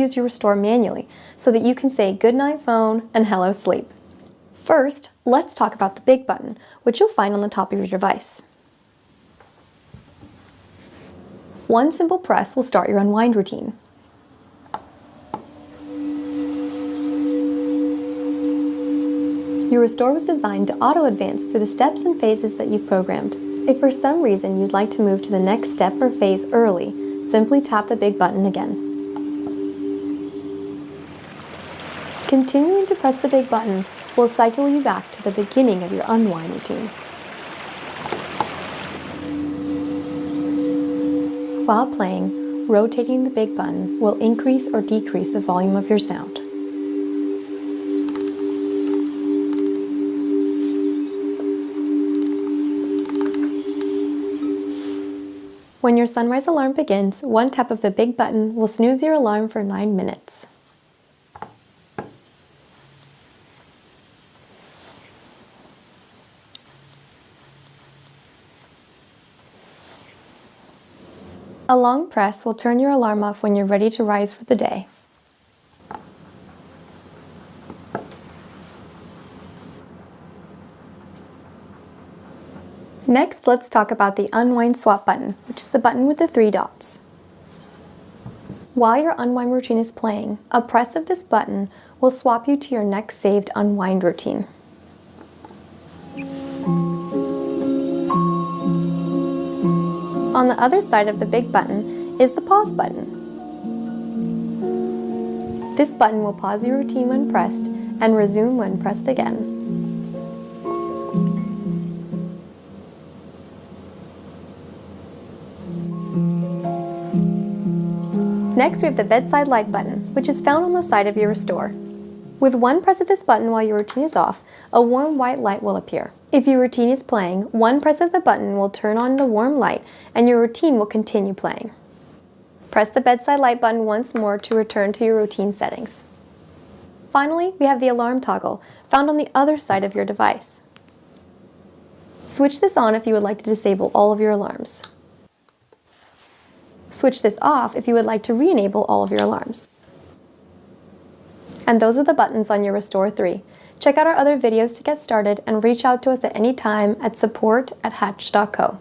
use your restore manually so that you can say goodnight phone and hello sleep. First, let's talk about the big button, which you'll find on the top of your device. One simple press will start your unwind routine. Your restore was designed to auto-advance through the steps and phases that you've programmed. If for some reason you'd like to move to the next step or phase early, simply tap the big button again. Continuing to press the big button will cycle you back to the beginning of your unwind routine. While playing, rotating the big button will increase or decrease the volume of your sound. When your sunrise alarm begins, one tap of the big button will snooze your alarm for 9 minutes. A long press will turn your alarm off when you're ready to rise for the day. Next, let's talk about the unwind swap button, which is the button with the 3 dots. While your unwind routine is playing, a press of this button will swap you to your next saved unwind routine. On the other side of the big button is the pause button. This button will pause your routine when pressed and resume when pressed again. Next, we have the bedside light button, which is found on the side of your restore. With one press of this button while your routine is off, a warm white light will appear. If your routine is playing, one press of the button will turn on the warm light and your routine will continue playing. Press the bedside light button once more to return to your routine settings. Finally, we have the alarm toggle, found on the other side of your device. Switch this on if you would like to disable all of your alarms. Switch this off if you would like to re-enable all of your alarms. And those are the buttons on your Restore 3. Check out our other videos to get started and reach out to us at any time at support@hatch.co.